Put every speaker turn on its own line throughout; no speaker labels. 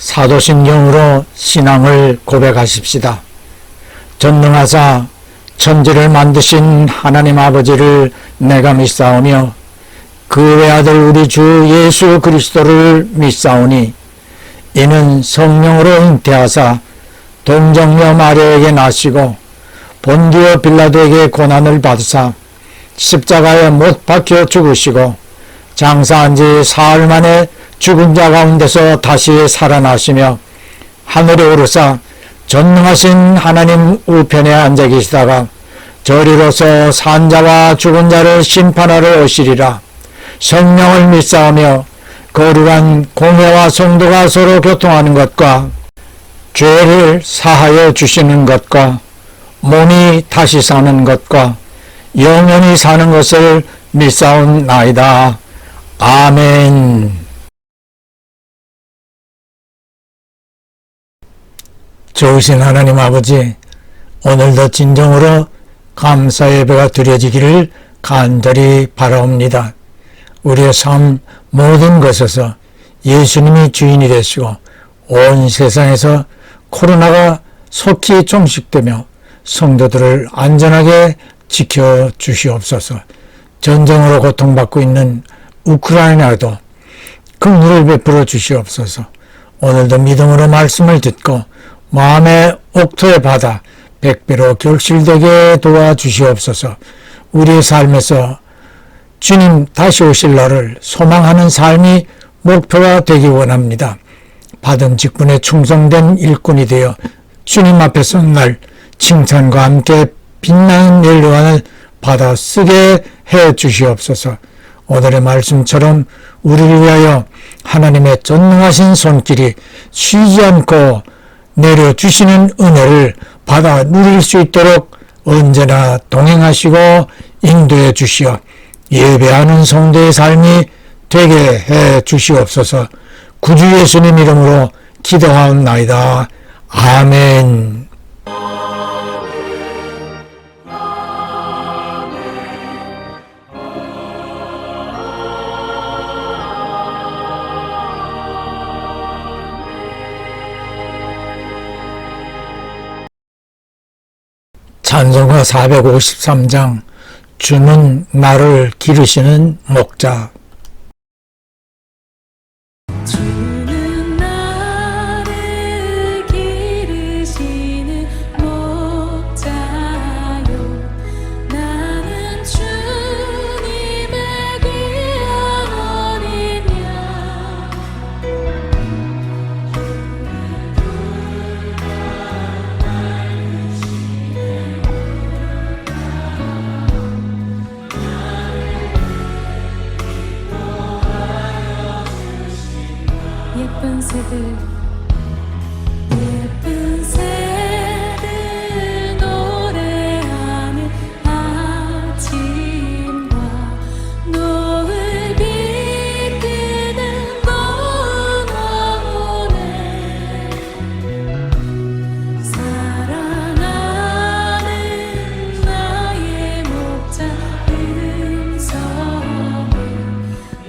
사도신경으로 신앙을 고백하십시다. 전능하사 천지를 만드신 하나님 아버지를 내가 믿사오며 그 외아들 우리 주 예수 그리스도를 믿사오니 이는 성령으로 잉태하사 동정녀 마리아에게 나시고 본디오 빌라도에게 고난을 받으사 십자가에 못 박혀 죽으시고 장사한 지 사흘 만에 죽은 자 가운데서 다시 살아나시며 하늘에 오르사 전능하신 하나님 우편에 앉아 계시다가 저리로서 산 자와 죽은 자를 심판하러 오시리라. 성령을 믿사오며 거룩한 공회와 성도가 서로 교통하는 것과 죄를 사하여 주시는 것과 몸이 다시 사는 것과 영원히 사는 것을 믿사옵나이다. 아멘. 좋으신 하나님 아버지, 오늘도 진정으로 감사 예배가 드려지기를 간절히 바라옵니다. 우리의 삶 모든 것에서 예수님이 주인이 되시고 온 세상에서 코로나가 속히 종식되며 성도들을 안전하게 지켜주시옵소서. 전쟁으로 고통받고 있는 우크라이나도 긍휼을 베풀어 주시옵소서. 오늘도 믿음으로 말씀을 듣고 마음의 옥토의 바다 백배로 결실되게 도와주시옵소서. 우리의 삶에서 주님 다시 오실 날을 소망하는 삶이 목표가 되기 원합니다. 받은 직분에 충성된 일꾼이 되어 주님 앞에 선 날 칭찬과 함께 빛나는 연료관을 받아 쓰게 해 주시옵소서. 오늘의 말씀처럼 우리를 위하여 하나님의 전능하신 손길이 쉬지 않고 내려주시는 은혜를 받아 누릴 수 있도록 언제나 동행하시고 인도해 주시어 예배하는 성도의 삶이 되게 해 주시옵소서. 구주 예수님 이름으로 기도하옵나이다. 아멘. 찬송가 453장 주는 나를 기르시는 목자.
주는 나를 기르시는 목자요 나는 주님의 귀한 어린 양 예쁜 새들 노래하는 아침과 노을 비끄는 고나오네 사랑하는 나의 목자 음성을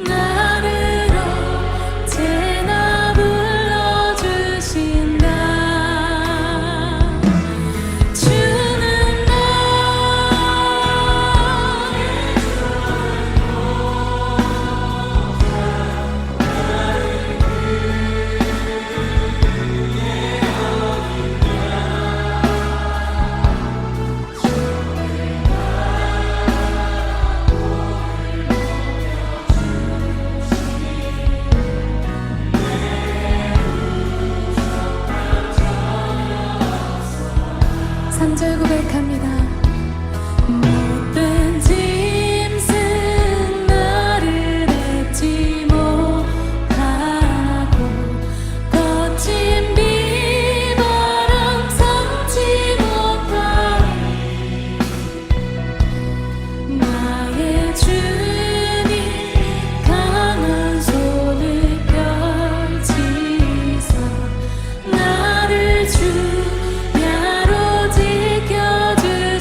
나를 언제나 불러주신다. 주는 삼절 고백합니다. 못된 짐승 나를 밟지 못하고 거친 비바람 삼지 못하니 나의 주님 강한 손을 펼치사 나를 주야로 지켜주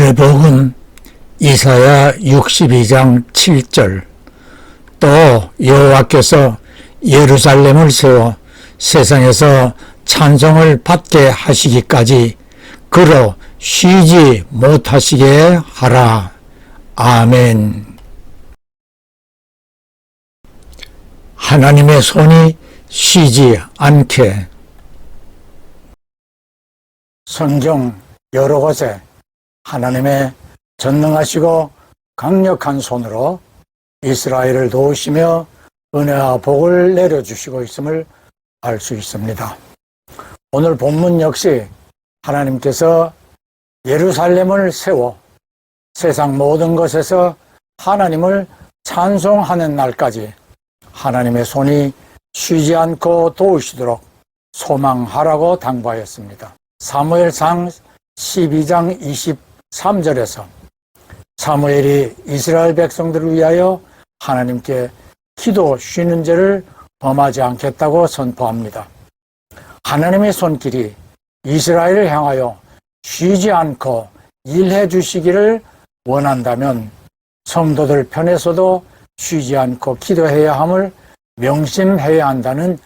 오늘의 복음 이사야 62장 7절. 또 여호와께서 예루살렘을 세워 세상에서 찬송을 받게 하시기까지 그로 쉬지 못하시게 하라. 아멘. 하나님의 손이 쉬지 않게. 성경 여러 곳에 하나님의 전능하시고 강력한 손으로 이스라엘을 도우시며 은혜와 복을 내려주시고 있음을 알 수 있습니다. 오늘 본문 역시 하나님께서 예루살렘을 세워 세상 모든 것에서 하나님을 찬송하는 날까지 하나님의 손이 쉬지 않고 도우시도록 소망하라고 당부하였습니다. 사무엘상 12장 23절에서 사무엘이 이스라엘 백성들을 위하여 하나님께 기도 쉬는 죄를 범하지 않겠다고 선포합니다. 하나님의 손길이 이스라엘을 향하여 쉬지 않고 일해 주시기를 원한다면 성도들 편에서도 쉬지 않고 기도해야 함을 명심해야 한다는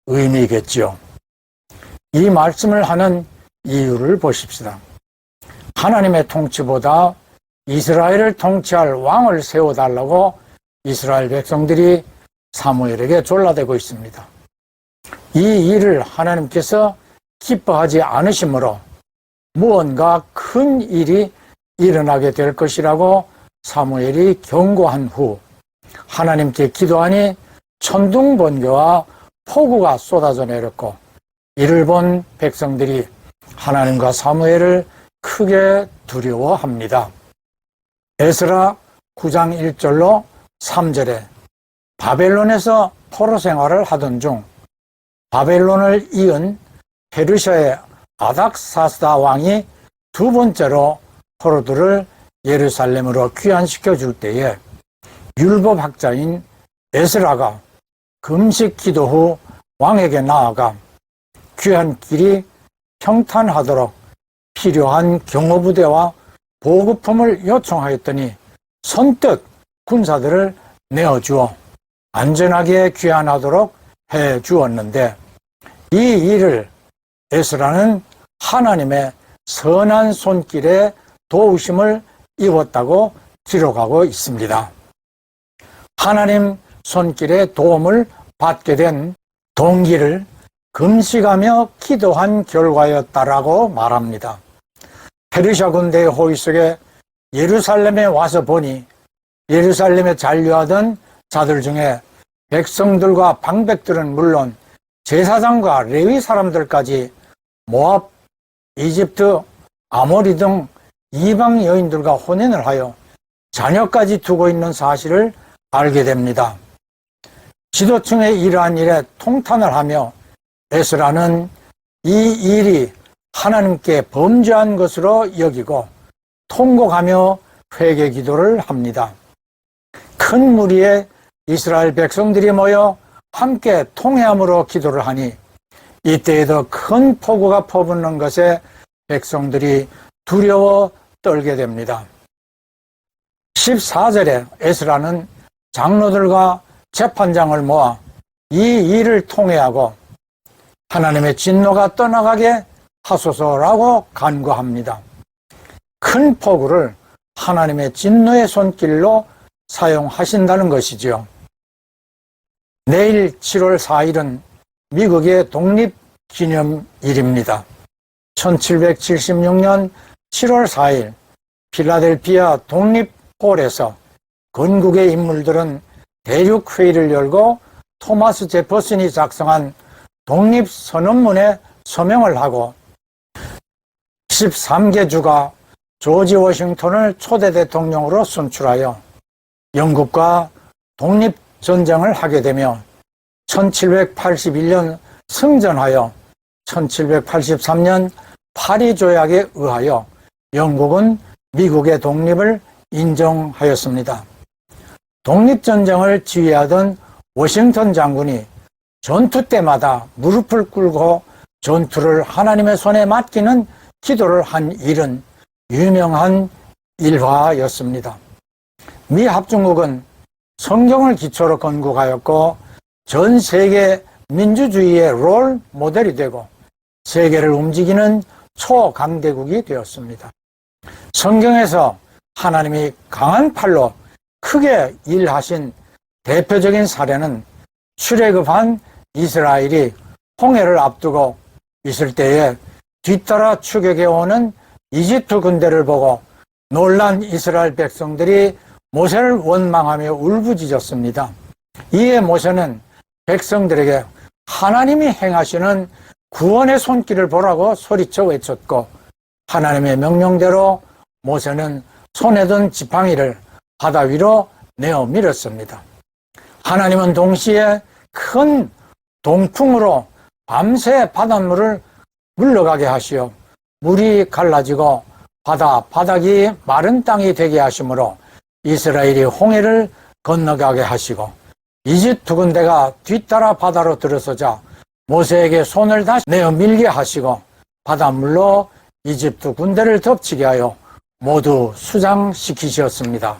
의미겠지요. 이 말씀을 하는 이유를 보십시다. 하나님의 통치보다 이스라엘을 통치할 왕을 세워달라고 이스라엘 백성들이 사무엘에게 졸라대고 있습니다. 이 일을 하나님께서 기뻐하지 않으시므로 무언가 큰 일이 일어나게 될 것이라고 사무엘이 경고한 후 하나님께 기도하니 천둥번개와 폭우가 쏟아져 내렸고 이를 본 백성들이 하나님과 사무엘을 크게 두려워합니다. 에스라 9장 1절로 3절에 바벨론에서 포로 생활을 하던 중 바벨론을 이은 페르시아의 아닥사스다 왕이 두 번째로 포로들을 예루살렘으로 귀환시켜 줄 때에 율법학자인 에스라가 금식 기도 후 왕에게 나아가 귀환길이 평탄하도록 필요한 경호부대와 보급품을 요청하였더니 선뜻 군사들을 내어주어 안전하게 귀환하도록 해 주었는데 이 일을 에스라는 하나님의 선한 손길에 도우심을 입었다고 기록하고 있습니다. 하나님 손길의 도움을 받게 된 동기를 금식하며 기도한 결과였다라고 말합니다. 페르시아 군대의 호위 속에 예루살렘에 와서 보니 예루살렘에 잔류하던 자들 중에 백성들과 방백들은 물론 제사장과 레위 사람들까지 모압, 이집트, 아모리 등 이방 여인들과 혼인을 하여 자녀까지 두고 있는 사실을 알게 됩니다. 지도층의 이러한 일에 통탄을 하며 에스라는 이 일이 하나님께 범죄한 것으로 여기고 통곡하며 회개 기도를 합니다. 큰 무리의 이스라엘 백성들이 모여 함께 통회함으로 기도를 하니 이때에도 큰 폭우가 퍼붓는 것에 백성들이 두려워 떨게 됩니다. 14절에 에스라는 장로들과 재판장을 모아 이 일을 통회하고 하나님의 진노가 떠나가게 하소서라고 간구합니다. 큰 폭우를 하나님의 진노의 손길로 사용하신다는 것이지요. 내일 7월 4일은 미국의 독립기념일입니다. 1776년 7월 4일 필라델피아 독립홀에서 건국의 인물들은 대륙회의를 열고 토마스 제퍼슨이 작성한 독립선언문에 서명을 하고 13개 주가 조지 워싱턴을 초대 대통령으로 선출하여 영국과 독립전쟁을 하게 되며 1781년 승전하여 1783년 파리 조약에 의하여 영국은 미국의 독립을 인정하였습니다. 독립전쟁을 지휘하던 워싱턴 장군이 전투 때마다 무릎을 꿇고 전투를 하나님의 손에 맡기는 기도를 한 일은 유명한 일화였습니다. 미 합중국은 성경을 기초로 건국하였고 전 세계 민주주의의 롤 모델이 되고 세계를 움직이는 초강대국이 되었습니다. 성경에서 하나님이 강한 팔로 크게 일하신 대표적인 사례는 출애굽한 이스라엘이 홍해를 앞두고 있을 때에 뒤따라 추격해 오는 이집트 군대를 보고 놀란 이스라엘 백성들이 모세를 원망하며 울부짖었습니다. 이에 모세는 백성들에게 하나님이 행하시는 구원의 손길을 보라고 소리쳐 외쳤고 하나님의 명령대로 모세는 손에 든 지팡이를 바다 위로 내어 밀었습니다. 하나님은 동시에 큰 동풍으로 밤새 바닷물을 물러가게 하시어 물이 갈라지고 바닥이 마른 땅이 되게 하시므로 이스라엘이 홍해를 건너가게 하시고 이집트 군대가 뒤따라 바다로 들어서자 모세에게 손을 다시 내어 밀게 하시고 바닷물로 이집트 군대를 덮치게 하여 모두 수장시키셨습니다.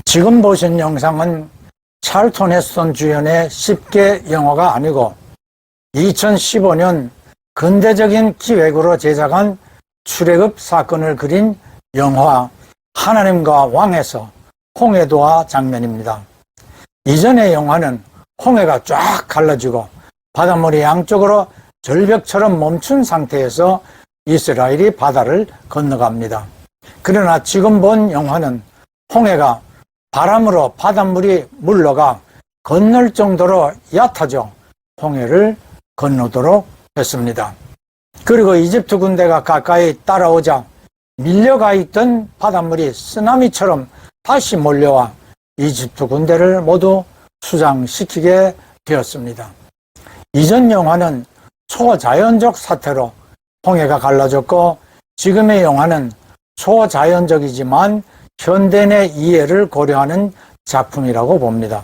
지금 보신 영상은 찰턴 헤스턴 주연의 10개 영화가 아니고 2015년 근대적인 기획으로 제작한 출애굽 사건을 그린 영화 하나님과 왕에서 홍해도화 장면입니다. 이전의 영화는 홍해가 쫙 갈라지고 바닷물이 양쪽으로 절벽처럼 멈춘 상태에서 이스라엘이 바다를 건너갑니다. 그러나 지금 본 영화는 홍해가 바람으로 바닷물이 물러가 건널 정도로 얕아져 홍해를 건너도록 했습니다. 그리고 이집트 군대가 가까이 따라오자 밀려가 있던 바닷물이 쓰나미처럼 다시 몰려와 이집트 군대를 모두 수장시키게 되었습니다. 이전 영화는 초자연적 사태로 홍해가 갈라졌고 지금의 영화는 초자연적이지만 현대 내 이해를 고려하는 작품이라고 봅니다.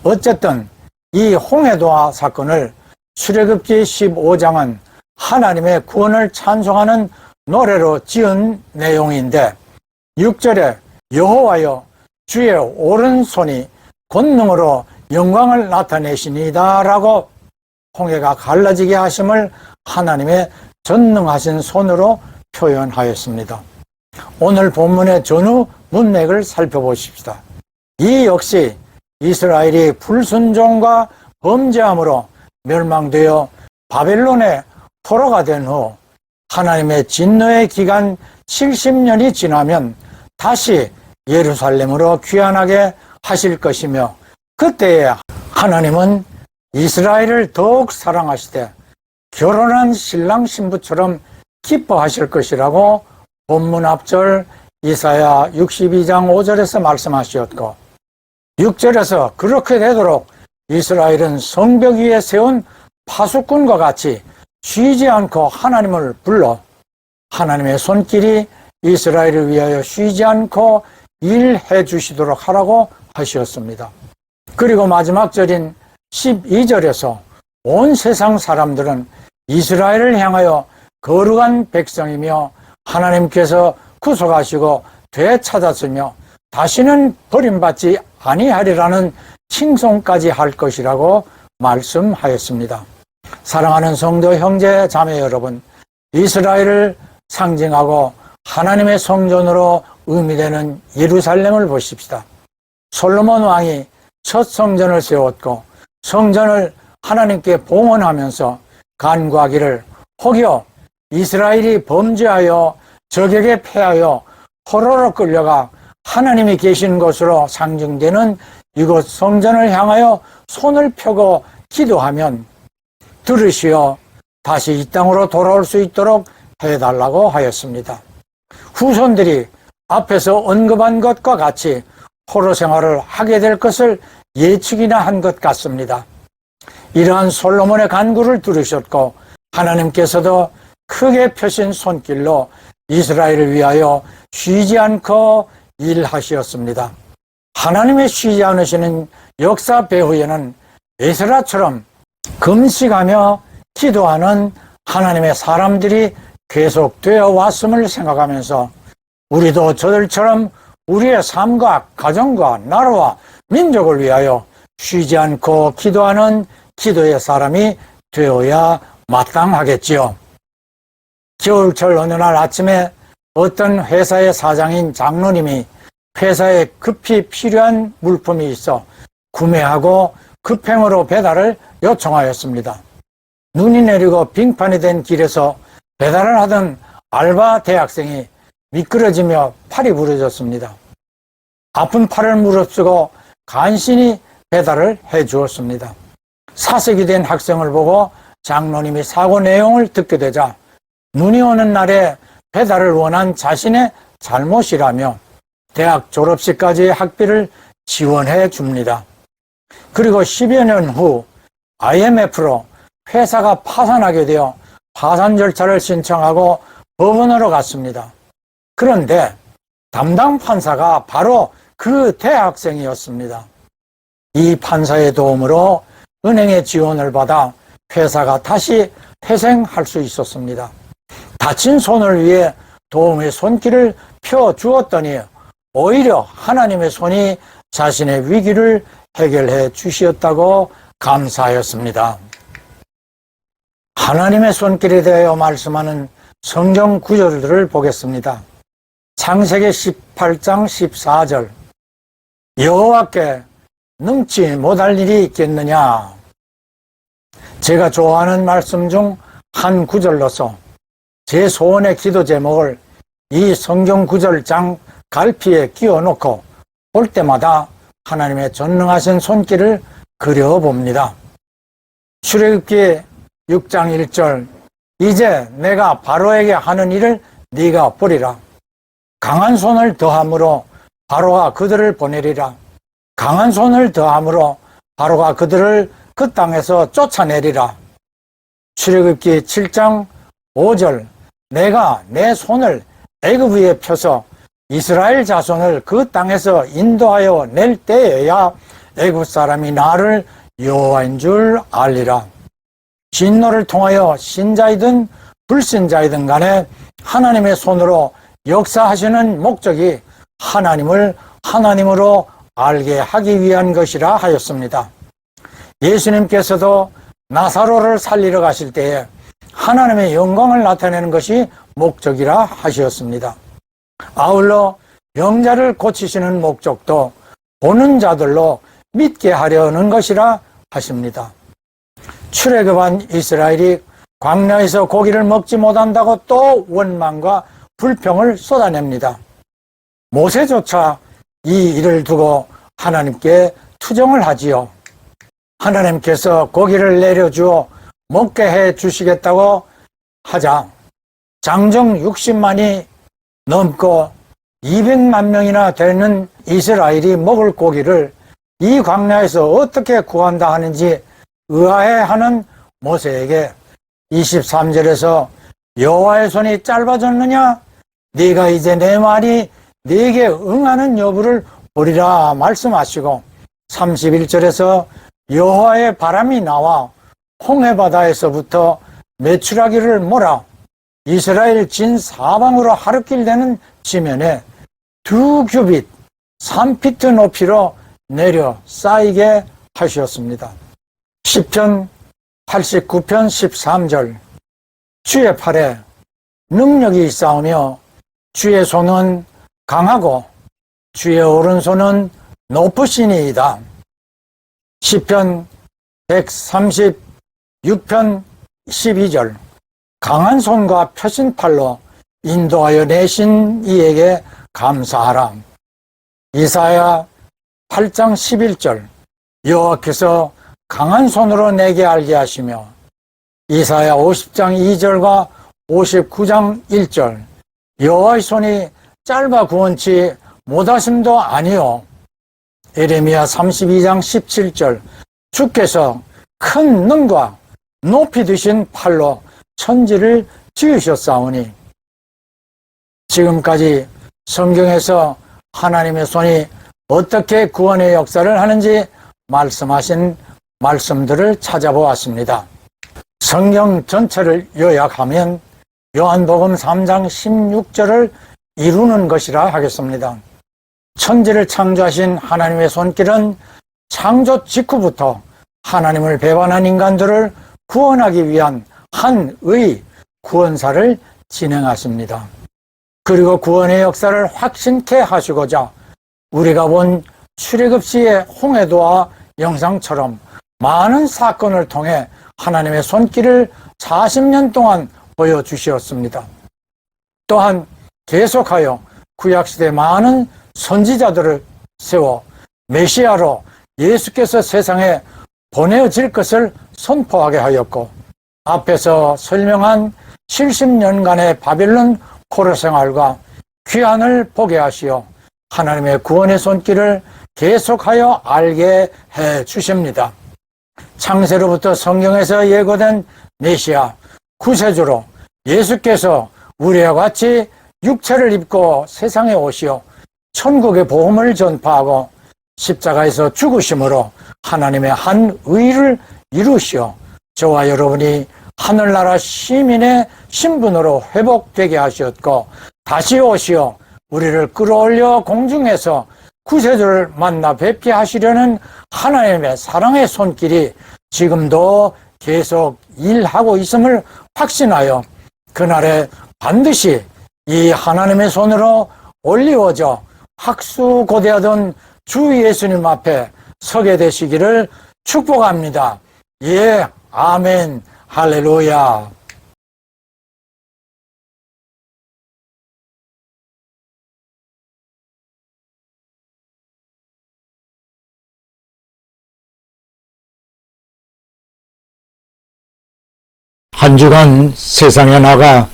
어쨌든 이 홍해도화 사건을 출애굽기 15장은 하나님의 구원을 찬송하는 노래로 지은 내용인데 6절에 여호와여 주의 오른손이 권능으로 영광을 나타내시니다 라고 홍해가 갈라지게 하심을 하나님의 전능하신 손으로 표현하였습니다. 오늘 본문의 전후 문맥을 살펴보십시다. 이 역시 이스라엘이 불순종과 범죄함으로 멸망되어 바벨론의 포로가 된 후 하나님의 진노의 기간 70년이 지나면 다시 예루살렘으로 귀환하게 하실 것이며 그때에 하나님은 이스라엘을 더욱 사랑하시되 결혼한 신랑 신부처럼 기뻐하실 것이라고 본문 앞절 이사야 62장 5절에서 말씀하셨고 6절에서 그렇게 되도록 이스라엘은 성벽 위에 세운 파수꾼과 같이 쉬지 않고 하나님을 불러 하나님의 손길이 이스라엘을 위하여 쉬지 않고 일해 주시도록 하라고 하셨습니다. 그리고 마지막 절인 12절에서 온 세상 사람들은 이스라엘을 향하여 거룩한 백성이며 하나님께서 구속하시고 되찾았으며 다시는 버림받지 아니하리라는 칭송까지 할 것이라고 말씀하였습니다. 사랑하는 성도 형제 자매 여러분, 이스라엘을 상징하고 하나님의 성전으로 의미되는 예루살렘을 보십시다. 솔로몬 왕이 첫 성전을 세웠고 성전을 하나님께 봉헌하면서 간구하기를 혹여 이스라엘이 범죄하여 적에게 패하여 포로로 끌려가 하나님이 계신 곳으로 상징되는 이곳 성전을 향하여 손을 펴고 기도하면 들으시어 다시 이 땅으로 돌아올 수 있도록 해달라고 하였습니다. 후손들이 앞에서 언급한 것과 같이 포로 생활을 하게 될 것을 예측이나 한 것 같습니다. 이러한 솔로몬의 간구를 들으셨고 하나님께서도 크게 펴신 손길로 이스라엘을 위하여 쉬지 않고 일하시었습니다. 하나님의 쉬지 않으시는 역사 배후에는 에스라처럼 금식하며 기도하는 하나님의 사람들이 계속되어 왔음을 생각하면서 우리도 저들처럼 우리의 삶과 가정과 나라와 민족을 위하여 쉬지 않고 기도하는 기도의 사람이 되어야 마땅하겠지요. 겨울철 어느 날 아침에 어떤 회사의 사장인 장로님이 회사에 급히 필요한 물품이 있어 구매하고 급행으로 배달을 요청하였습니다. 눈이 내리고 빙판이 된 길에서 배달을 하던 알바 대학생이 미끄러지며 팔이 부러졌습니다. 아픈 팔을 무릅쓰고 간신히 배달을 해 주었습니다. 사색이 된 학생을 보고 장로님이 사고 내용을 듣게 되자 눈이 오는 날에 배달을 원한 자신의 잘못이라며 대학 졸업식까지 학비를 지원해 줍니다. 그리고 10여 년 후 IMF로 회사가 파산하게 되어 파산 절차를 신청하고 법원으로 갔습니다. 그런데 담당 판사가 바로 그 대학생이었습니다. 이 판사의 도움으로 은행의 지원을 받아 회사가 다시 회생할 수 있었습니다. 다친 손을 위해 도움의 손길을 펴 주었더니 오히려 하나님의 손이 자신의 위기를 해결해 주시었다고 감사하였습니다. 하나님의 손길에 대하여 말씀하는 성경 구절들을 보겠습니다. 창세기 18장 14절, 여호와께 능치 못할 일이 있겠느냐. 제가 좋아하는 말씀 중 한 구절로서 제 소원의 기도 제목을 이 성경 구절장 갈피에 끼워놓고 볼 때마다 하나님의 전능하신 손길을 그려봅니다. 출애굽기 6장 1절, 이제 내가 바로에게 하는 일을 네가 보리라. 강한 손을 더함으로 바로가 그들을 보내리라. 강한 손을 더함으로 바로가 그들을 그 땅에서 쫓아내리라. 출애굽기 7장 5절, 내가 내 손을 애굽 위에 펴서 이스라엘 자손을 그 땅에서 인도하여 낼 때에야 애굽 사람이 나를 여호와인 줄 알리라. 진노를 통하여 신자이든 불신자이든 간에 하나님의 손으로 역사하시는 목적이 하나님을 하나님으로 알게 하기 위한 것이라 하였습니다. 예수님께서도 나사로를 살리러 가실 때에 하나님의 영광을 나타내는 것이 목적이라 하셨습니다. 아울러 병자를 고치시는 목적도 보는 자들로 믿게 하려는 것이라 하십니다. 출애굽한 이스라엘이 광야에서 고기를 먹지 못한다고 또 원망과 불평을 쏟아냅니다. 모세조차 이 일을 두고 하나님께 투정을 하지요. 하나님께서 고기를 내려주어 먹게 해 주시겠다고 하자 장정 60만이 넘고 200만 명이나 되는 이스라엘이 먹을 고기를 이 광야에서 어떻게 구한다 하는지 의아해하는 모세에게 23절에서 여호와의 손이 짧아졌느냐? 네가 이제 내 말이 네게 응하는 여부를 보리라 말씀하시고 31절에서 여호와의 바람이 나와 홍해바다에서부터 메추라기를 몰아 이스라엘 진 사방으로 하루길 되는 지면에 2규빗 3피트 높이로 내려 쌓이게 하셨습니다. 시편 89편 13절, 주의 팔에 능력이 있사오며 주의 손은 강하고 주의 오른손은 높으시니이다. 시편 136편 12절, 강한 손과 펴신 팔로 인도하여 내신 이에게 감사하라. 이사야 8장 11절, 여호와께서 강한 손으로 내게 알게 하시며 이사야 50장 2절과 59장 1절, 여호와의 손이 짧아 구원치 못하심도 아니요. 에레미야 32장 17절, 주께서 큰 능과 높이 드신 팔로 천지를 지으셨사오니. 지금까지 성경에서 하나님의 손이 어떻게 구원의 역사를 하는지 말씀하신 말씀들을 찾아보았습니다. 성경 전체를 요약하면 요한복음 3장 16절을 이루는 것이라 하겠습니다. 천지를 창조하신 하나님의 손길은 창조 직후부터 하나님을 배반한 인간들을 구원하기 위한 한의 구원사를 진행하십니다. 그리고 구원의 역사를 확신케 하시고자 우리가 본 출애굽 시의 홍해도와 영상처럼 많은 사건을 통해 하나님의 손길을 40년 동안 보여주셨습니다. 또한 계속하여 구약시대 많은 선지자들을 세워 메시아로 예수께서 세상에 보내어질 것을 선포하게 하였고, 앞에서 설명한 70년간의 바벨론 포로 생활과 귀환을 보게 하시어 하나님의 구원의 손길을 계속하여 알게 해 주십니다. 창세로부터 성경에서 예고된 메시아 구세주로 예수께서 우리와 같이 육체를 입고 세상에 오시어 천국의 복음을 전파하고 십자가에서 죽으심으로 하나님의 한 의를 이루시어 저와 여러분이 하늘나라 시민의 신분으로 회복되게 하셨고, 다시 오시어 우리를 끌어올려 공중에서 구세주를 만나 뵙게 하시려는 하나님의 사랑의 손길이 지금도 계속 일하고 있음을 확신하여 그날에 반드시 이 하나님의 손으로 올리워져 학수고대하던 주 예수님 앞에 서게 되시기를 축복합니다. 예, 아멘, 할렐루야. 한 주간 세상에 나가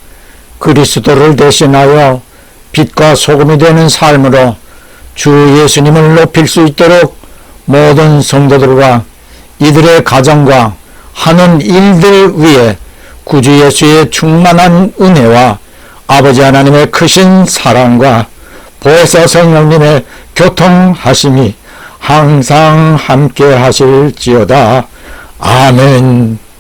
그리스도를 대신하여 빛과 소금이 되는 삶으로 주 예수님을 높일 수 있도록 모든 성도들과 이들의 가정과 하는 일들 위에 구주 예수의 충만한 은혜와 아버지 하나님의 크신 사랑과 보혜사 성령님의 교통하심이 항상 함께 하실지어다. 아멘.